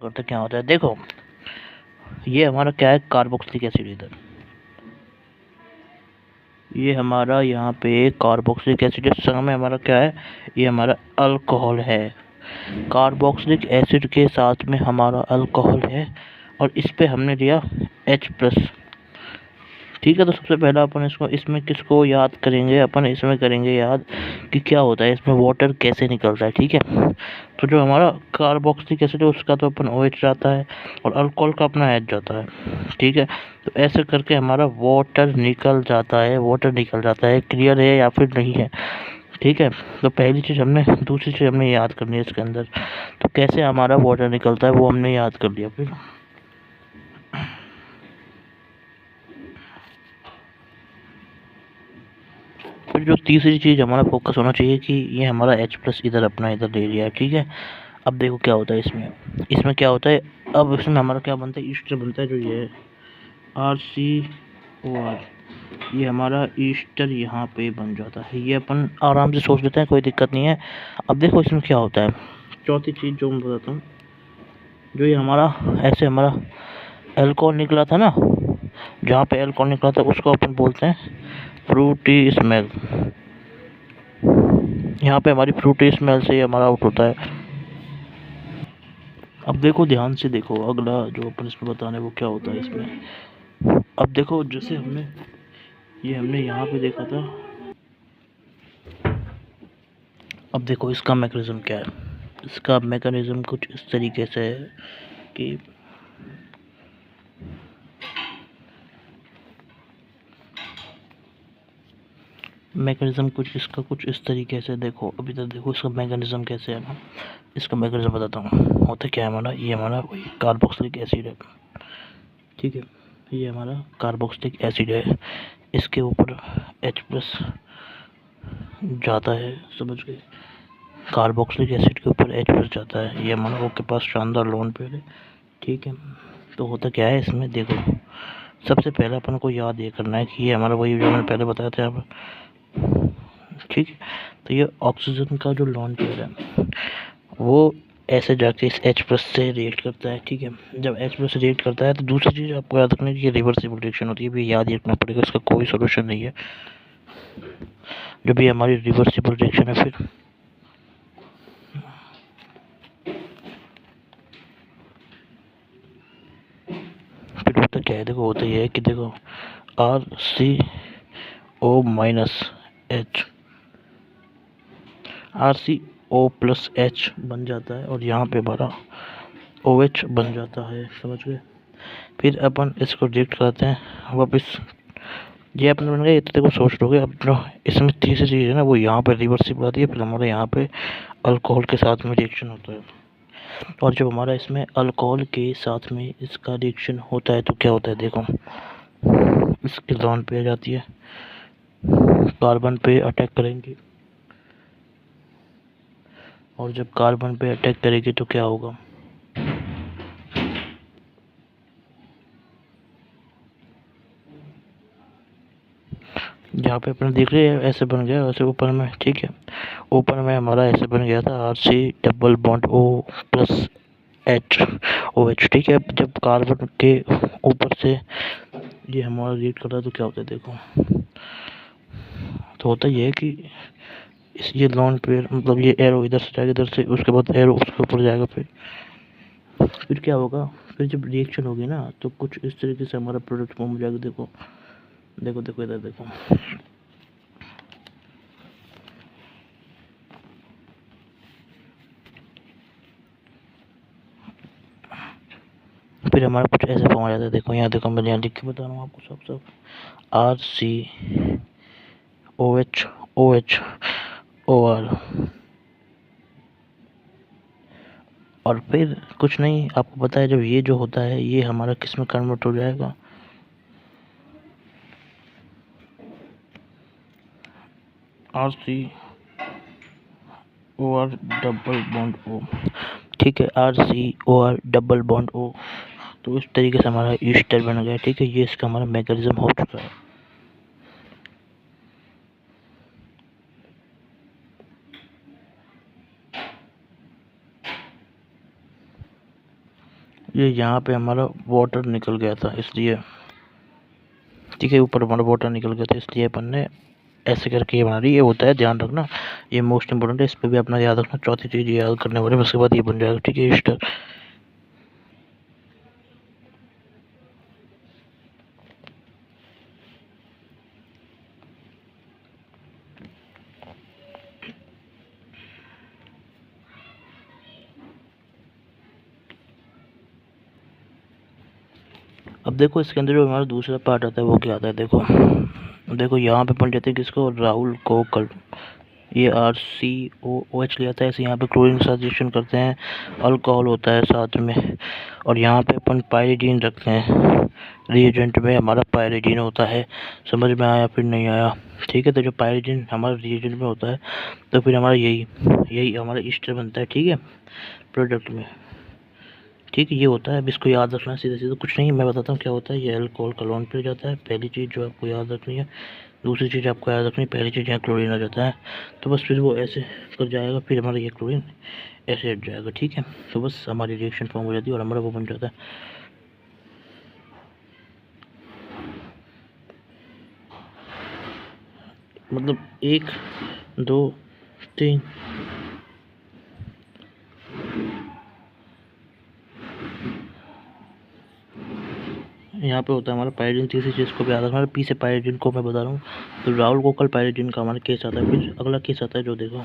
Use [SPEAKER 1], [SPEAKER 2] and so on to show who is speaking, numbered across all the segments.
[SPEAKER 1] करते क्या होता है देखो, ये हमारा क्या है, कार्बोक्सिलिक एसिड। इधर ये हमारा यहाँ पे कार्बोक्सिलिक एसिड है, सामने हमारा क्या है, ये हमारा अल्कोहल है। कार्बोक्सिलिक एसिड के साथ में हमारा अल्कोहल है और इस पे हमने लिया H+। ठीक है, तो सबसे पहला अपन इसमें किसको याद करेंगे, अपन इसमें करेंगे याद कि क्या होता है इसमें, वाटर कैसे निकलता है। ठीक है, तो जो हमारा कार्बोक्सिलिक एसिड है उसका तो अपन OH जाता है और अल्कोहल का अपना H जाता है। ठीक है, तो ऐसे करके हमारा वाटर निकल जाता है। क्लियर है या फिर नहीं है? ठीक है, तो दूसरी चीज़ हमने याद करनी है इसके अंदर। तो कैसे हमारा वाटर निकलता है वो हमने याद कर लिया। फिर जो तीसरी चीज़ हमारा फोकस होना चाहिए कि ये हमारा H+ इधर ले लिया है। ठीक है, अब देखो क्या होता है इसमें क्या होता है, अब इसमें हमारा क्या बनता है, ईस्टर बनता है, जो ये है RCOR। ये हमारा ईस्टर यहाँ पे बन जाता है, ये अपन आराम से सोच लेते हैं, कोई दिक्कत नहीं है। अब देखो इसमें क्या होता है, चौथी चीज़ जो मैं बताता हूँ, जो ये हमारा अल्कोहल निकला था ना, जहाँ पे अल्कोहल निकला था उसको अपन बोलते हैं फ्रूटी स्मेल। यहाँ पे हमारी फ्रूटी स्मेल से ही हमारा आउट होता है। अब देखो ध्यान से देखो, अगला जो अपन इसमें बताने वो क्या होता है इसमें। अब देखो जैसे हमने यहाँ पे देखा था। अब देखो इसका मैकेनिज्म क्या है, इसका मैकेनिज्म कुछ इस तरीके से है कि कुछ इस तरीके से देखो। अभी तक देखो इसका मैकेनिज्म कैसे है ना, इसका मैकेनिज्म बताता हूँ। होता क्या है हमारा, ये हमारा वही कार्बोक्सिलिक एसिड है। ठीक है, ये हमारा कार्बोक्सिलिक एसिड है, इसके ऊपर H+ जाता है, समझ गए। कार्बोक्सिलिक एसिड के ऊपर H+ जाता है, ये हमारा के पास शानदार लोन पेयर है। ठीक है, तो होता क्या है इसमें देखो, सबसे पहले अपन को याद ये करना है कि ये हमारा वही जो मैंने पहले बताया था यहाँ पर। ठीक है, तो ये ऑक्सीजन का जो लोन पेयर है वो ऐसे जाके इस H+ से रिएक्ट करता है। ठीक है, जब H+ से रिएक्ट करता है तो दूसरी चीज़ आपको याद रखनी है कि ये रिवर्सिबल रिएक्शन होती है, भी याद ही रखना पड़ेगा, इसका कोई सोल्यूशन नहीं है। जब ये हमारी रिवर्सिबल रिएक्शन है फिर होता क्या है देखो, होता ये है कि देखो RCO+H बन जाता है और यहाँ पे हमारा OH बन जाता है, समझ गए। फिर अपन इसको रिएक्ट करते हैं वापस, ये अपन बन गया। ये तो देखो सोच लोगे। अब जो इसमें तीसरी चीज़ है ना, वो यहाँ पे रिवर्सिबल आती है, फिर हमारे यहाँ पे अल्कोहल के साथ में रिएक्शन होता है। और जब हमारा इसमें अल्कोहल के साथ में इसका रिएक्शन होता है तो क्या होता है देखो, इसके लोन पे आ जाती है, कार्बन पे अटैक करेंगे, और जब कार्बन पे अटैक करेगी तो क्या होगा, यहाँ पे अपने देख रहे हैं ऐसे बन गया वैसे ऊपर में। ठीक है, ऊपर में हमारा ऐसे बन गया था RC+O+H। ठीक है, जब कार्बन के ऊपर से ये हमारा रिएक्ट कर रहा है तो क्या होता है देखो, तो होता ये है कि ये लोन पेयर मतलब ये एरो इधर से जाएगा, इधर से उसके बाद एरो उसके ऊपर जाएगा। फिर क्या होगा, फिर जब रिएक्शन होगी ना तो कुछ इस तरीके से हमारा प्रोडक्ट फॉर्म हो जाएगा। देखो देखो देखो इधर देखो, फिर हमारा कुछ ऐसे फॉर्म आ जाता है। देखो यहाँ देखो, मैं यहाँ लिख के बता रहा हूँ आपको सब RCOH और फिर कुछ नहीं, आपको पता है जब ये जो होता है ये हमारा किस में कन्वर्ट हो जाएगा, RCOR+O। ठीक है, RCOR+O। तो इस तरीके से हमारा ईस्टर बन गया। ठीक है, ये इसका हमारा मैकेनिज्म हो चुका है। ये यहाँ पे हमारा वाटर निकल गया था इसलिए, ठीक है, ऊपर हमारा वाटर निकल गया था इसलिए अपन ने ऐसे करके ये बना रही, ये होता है, ध्यान रखना, ये मोस्ट इंपोर्टेंट है, इस पर भी अपना याद रखना। चौथी चीज़ याद करने वाले, उसके बाद ये बन जाएगा, ठीक है, स्टार। अब देखो इसके अंदर जो हमारा दूसरा पार्ट आता है वो क्या आता है, देखो देखो यहाँ पे अपन लेते हैं किसको, राहुल कोकल, ये RCOOH लिया था, ऐसे यहाँ पे क्लोरीन के साथ रिएक्शन करते हैं, अल्कोहल होता है साथ में, और यहाँ पे अपन पायरीडीन रखते हैं, रिएजेंट में हमारा पायरीडीन होता है। समझ में आया फिर नहीं आया, ठीक है। तो जो पायरीडीन हमारा रिएजेंट में होता है तो फिर हमारा यही हमारा ईस्टर बनता है, ठीक है, प्रोडक्ट में, ठीक है, ये होता है। अब इसको याद रखना सीधा सीधा कुछ नहीं, मैं बताता हूँ क्या होता है। ये अल्कोहल कलोन पे जाता है, पहली चीज़ जो आपको याद रखनी है। दूसरी चीज़ आपको याद रखनी है, पहली चीज़ यहाँ क्लोरीन आ जाता है, तो बस फिर वो ऐसे कर जाएगा, फिर हमारा ये क्लोरीन ऐसे हट जाएगा, ठीक है। तो बस हमारी रिएक्शन फॉर्म हो जाती है और हमारा वो बन जाता है। मतलब 1 2 3, यहाँ पे होता है हमारा पायरीडीन। तीसरी चीज़ को भी याद रखना, पी से पायरीडीन को मैं बता रहा हूँ, तो राहुल कोकल पायरीडीन का हमारा केस आता है। फिर अगला केस आता है जो देखो,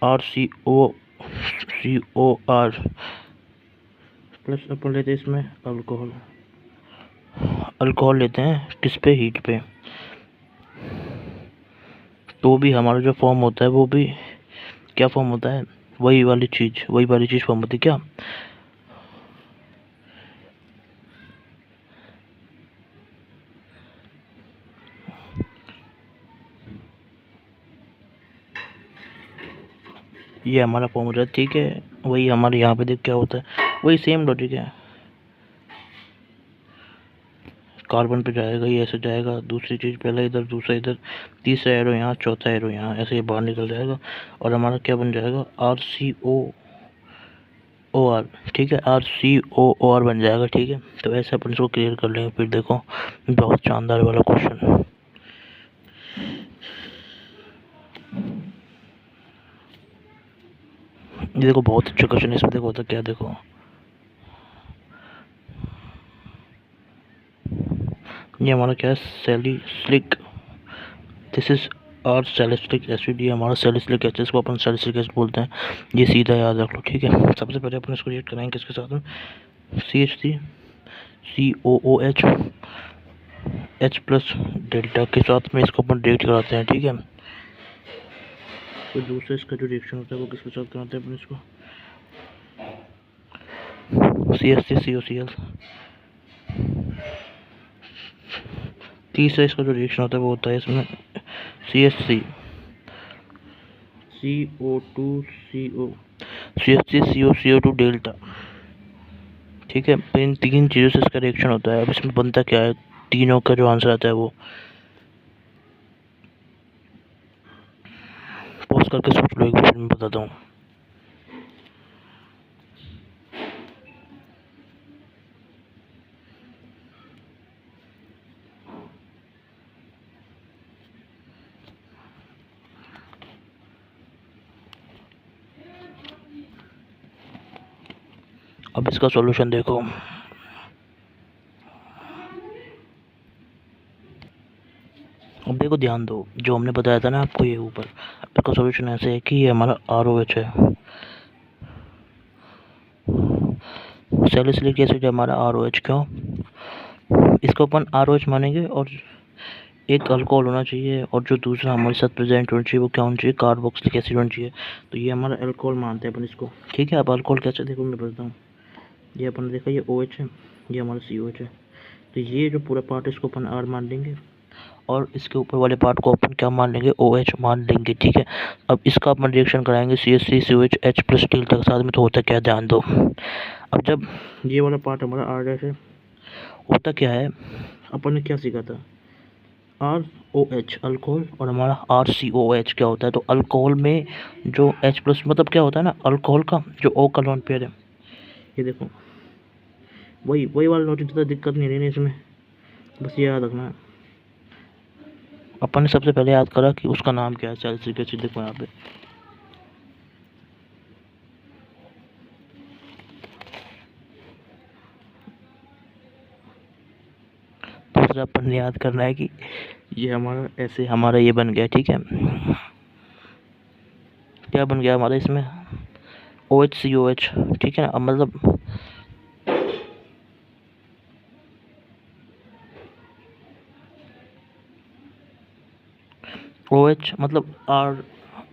[SPEAKER 1] RCOOR प्लस अपन लेते हैं इसमें अल्कोहल, अल्कोहल लेते हैं किस पे, हीट पे, तो भी हमारा जो फॉर्म होता है वो भी क्या फॉर्म होता है, वही वाली चीज़ फॉर्म होती है क्या, ये हमारा फॉर्म होता है, ठीक है। वही हमारे यहाँ पे देख क्या होता है, वही सेम लॉजिक है, कार्बन पे जाएगा, ये ऐसे जाएगा, दूसरी चीज़ पहला इधर, दूसरा इधर, तीसरा एरो यहाँ, चौथा एरो यहाँ, ऐसे ये बाहर निकल जाएगा और हमारा क्या बन जाएगा, RCOOR, ठीक है, RCOOR बन जाएगा, ठीक है। तो ऐसे अपन इसको क्लियर कर लेंगे। फिर देखो बहुत शानदार वाला क्वेश्चन, ये देखो बहुत अच्छा क्वेश्चन है, इसमें देखो होता क्या, देखो ये हमारा क्या है, सैलिसिलिक, दिस इज और सैलिसिलिक एसिड, ये हमारा सैलिसिलिक एसिड, इसको अपन सैलिसिलिक एसिड बोलते हैं, ये सीधा याद रख लो, ठीक है। सबसे पहले अपन इसको रिएक्ट कराएंगे किसके साथ में, CH3COOH H प्लस डेल्टा के साथ में इसको अपन रिएक्ट कराते हैं, ठीक है। तो दूसरा इसका जो रिएक्शन होता है वो किसके साथ कराते हैं अपन इसको, CH3COCl। तीसरा इसका जो रिएक्शन होता है वो होता है इसमें CH3CO2CO2 डेल्टा, ठीक है। इन तीन चीज़ों से इसका रिएक्शन होता है। अब इसमें बनता क्या है, तीनों का जो आंसर आता है वो पॉज करके सोच लो, एक बार मैं बताता हूँ। अब इसका सॉल्यूशन देखो, अब देखो ध्यान दो, जो हमने बताया था ना आपको ये ऊपर, इसका सॉल्यूशन ऐसे है कि ये हमारा ROH है, सैलिसिलिक एसिड हमारा ROH, क्यों, इसको अपन ROH मानेंगे, और एक अल्कोहल होना चाहिए, और जो दूसरा हमारे साथ प्रेजेंट होना चाहिए वो क्या होना चाहिए, कार्बोक्सिलिक एसिड होना चाहिए। तो ये हमारा अल्कोहल मानते हैं अपन इसको, ठीक है। अब अल्कोहल कैसे, देखो मैं बताता हूँ, ये अपन देखा ये OH है, ये हमारा COH है, तो ये जो पूरा पार्ट इसको अपन R मान लेंगे, और इसके ऊपर वाले पार्ट को अपन क्या मान लेंगे, OH मान लेंगे, ठीक है। अब इसका अपन रिएक्शन कराएंगे CH3COH H प्लस डेल्टा के साथ में, तो होता क्या, ध्यान दो। अब जब ये वाला पार्ट हमारा R है, होता क्या है, अपन ने क्या सीखा था, ROH अल्कोहल और हमारा RCOH क्या होता है। तो अल्कोहल में जो H प्लस मतलब क्या होता है ना, अल्कोहल का जो O का लोन पेयर है, ये देखो वही वही वाला लॉजिक, ज़्यादा दिक्कत नहीं रहनी इसमें, बस ये याद रखना है। अपन ने सबसे पहले याद करा कि उसका नाम क्या है सैलिसिलिक एसिड। देखो यहाँ पे दूसरा अपन ने याद करना है कि ये हमारा ऐसे हमारा ये बन गया, ठीक है। क्या बन गया हमारा इसमें OHCOH, ठीक है ना। अब मतलब OH मतलब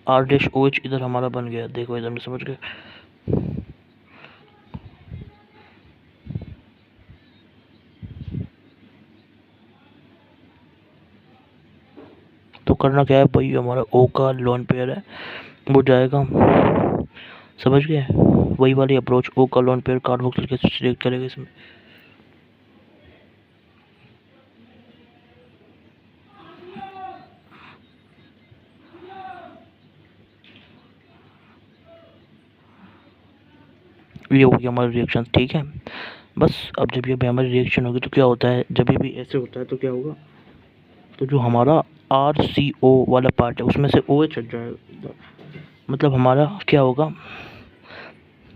[SPEAKER 1] R डैश OH इधर हमारा बन गया। देखो इधर में समझ गए। तो करना क्या है भाई, हमारा O का लोन पेयर है वो जाएगा, समझ गए, वही वाली अप्रोच। O का lone pair carboxylic acid select करेगा इसमें। ये हो गया हमारा रिएक्शन, ठीक है। बस अब जब ये भी हमारी रिएक्शन होगी तो क्या होता है, जब ये भी ऐसे होता है तो क्या होगा, तो जो हमारा RCO वाला पार्ट है उसमें से OH हट जाएगा। मतलब हमारा क्या होगा,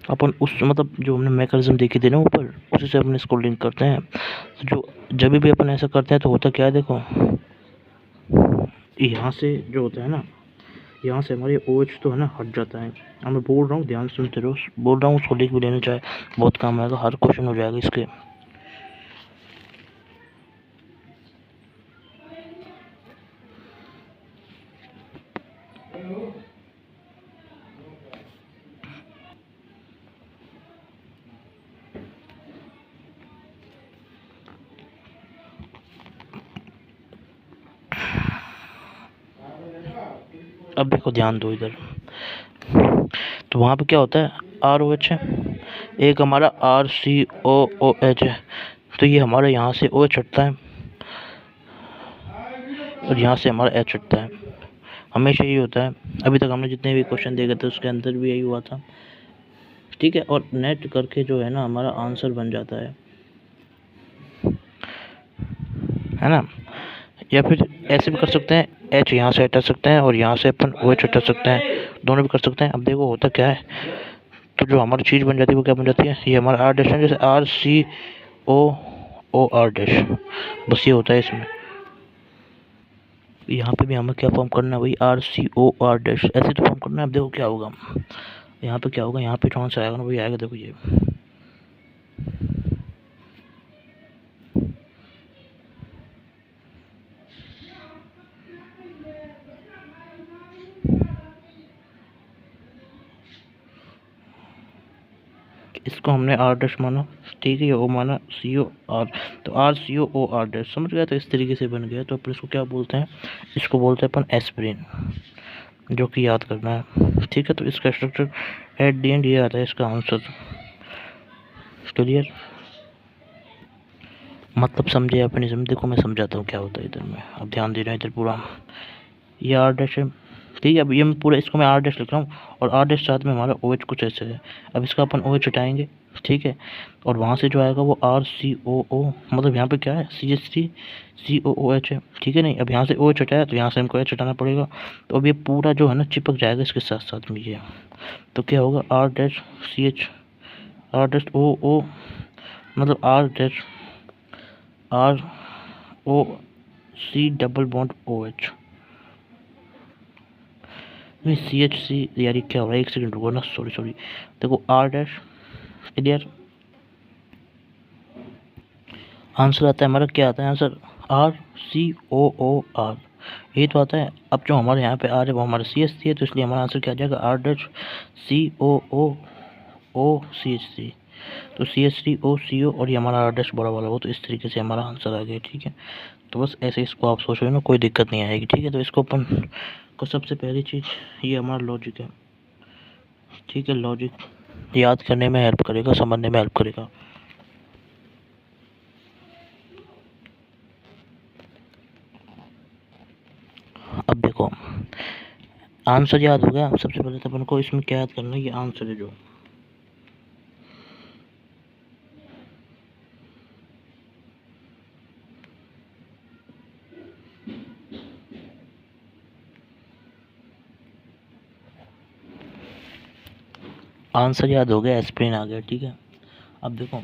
[SPEAKER 1] अपन उस मतलब जो हमने मैकेनिज्म देखी थी ना ऊपर, उसी से अपन इसको लिंक करते हैं। तो जो जब भी अपन ऐसा करते हैं तो होता क्या है, देखो यहाँ से जो होता है ना, यहाँ से हमारे OH तो है ना हट जाता है। अब मैं बोल रहा हूँ, ध्यान से सुनते रहो, बोल रहा हूँ, उसको लिख भी लेना चाहे, बहुत काम आएगा, हर क्वेश्चन हो जाएगा इसके। अब देखो ध्यान दो इधर, तो वहाँ पे क्या होता है, ROH है, एक हमारा RCOOH है। तो ये हमारा यहाँ से OH हटता है और यहाँ से हमारा H हटता है। हमेशा यही होता है, अभी तक हमने जितने भी क्वेश्चन देखे थे उसके अंदर भी यही हुआ था, ठीक है। और नेट करके जो है ना हमारा आंसर बन जाता है ना। या फिर ऐसे भी कर सकते हैं, H यहाँ से हटा सकते हैं और यहाँ से अपन OH हटा सकते हैं, दोनों भी कर सकते हैं। अब देखो होता क्या है, तो जो हमारी चीज़ बन जाती है वो क्या बन जाती है, ये हमारा R डैश है, जैसे RCOOR डैश, बस ये होता है इसमें। यहाँ पे भी हमें क्या फॉर्म करना है, वही RCOR डैश ऐसे तो फॉर्म करना है। अब देखो क्या होगा, यहाँ पे क्या होगा, यहाँ पे कौन सा आएगा ना, वही आएगा, देखो ये इसको हमने R डैश माना, ठीक है, O माना COR, तो RCOOR डैश, समझ गया। तो इस तरीके से बन गया। तो अपन इसको क्या बोलते हैं, इसको बोलते हैं अपन एस्पिरिन, जो कि याद करना है, ठीक है। तो इसका स्ट्रक्चर एट दी एंड ये आता है इसका आंसर, क्लियर, मतलब समझे अपने समझ। देखो मैं समझाता हूँ क्या होता है इधर में, अब ध्यान दे रहे हैं इधर पूरा। ये R डैश है, ठीक है। अब ये मैं पूरा इसको मैं R डैश लिख रहा हूँ और R डैश साथ में हमारा OH कुछ ऐसे है। अब इसका अपन OH हटाएंगे, ठीक है, और वहाँ से जो आएगा वो RCOO, मतलब यहाँ पे क्या है CH3COOH है, ठीक है। नहीं, अब यहाँ से OH हटाया तो यहाँ से हमको H हटाना पड़ेगा। तो अब ये पूरा जो है ना चिपक जाएगा इसके साथ साथ में ये। तो क्या होगा, R dash CH R dash OO, मतलब R dash ROC double bond OH, नहीं CH3 यार, ये क्या हो रहा है, एक सेकंड रुको ना, सॉरी। देखो R डैश, क्लियर, आंसर आता है हमारा, क्या आता है आंसर, RCOOR, यही तो आता है। अब जो हमारे यहाँ पे R है वो हमारा CH3 है, तो इसलिए हमारा आंसर क्या आ जाएगा, R डैश COOCH3, तो CH3OCO, और ये हमारा R डैश बड़ा वाला वो। तो इस तरीके से हमारा आंसर आ गया, ठीक है। तो बस ऐसे इसको आप सोचो ना, कोई दिक्कत नहीं आएगी, ठीक है। तो इसको अपन को सबसे पहली चीज़ ये हमारा लॉजिक है, ठीक है। लॉजिक याद करने में हेल्प करेगा, समझने में हेल्प करेगा। देखो आंसर याद हो गया। सबसे पहले तो अपन को इसमें क्या याद करना है, ये आंसर है जो आंसर याद हो गया, एस्पिरिन आ गया। ठीक है, अब देखो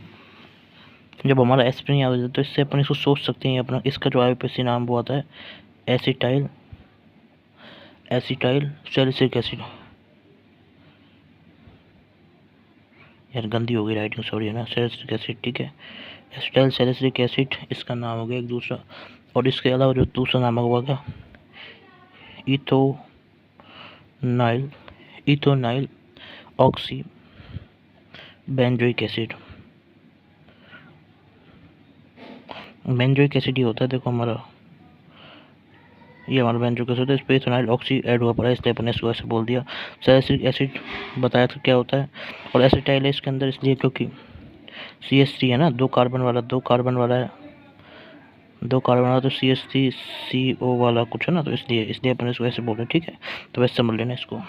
[SPEAKER 1] जब हमारा एस्पिरिन याद हो जाए तो इससे अपन इसको सोच सकते हैं अपना, इसका जो आईयूपीएसी नाम वो आता है एसिटाइल सैलिसिलिक एसिड। यार गंदी हो गई राइटिंग, सॉरी है ना, सैलिसिलिक एसिड। ठीक है, एसिटाइल सैलिसिलिक एसिड इसका नाम हो गया एक दूसरा। और इसके अलावा जो दूसरा नाम हुआ क्या, ethanoyl oxy benzoic acid. Benzoic acid ही होता है, देखो हमारा ये हमारा बेंजोइक एसिड है, इस पर इथेनॉल ऑक्सी ऐड हुआ पड़ा है, इसलिए अपने इसको ऐसे बोल दिया। सैलिसिलिक एसिड बताया था क्या होता है, और एसिटाइल है इसके अंदर इसलिए क्योंकि CH3 है ना, दो कार्बन वाला है, तो CH3CO वाला कुछ है ना, तो इसलिए अपन इसको ऐसे बोल रहे हैं। ठीक है, तो वैसे समझ लेना इसको।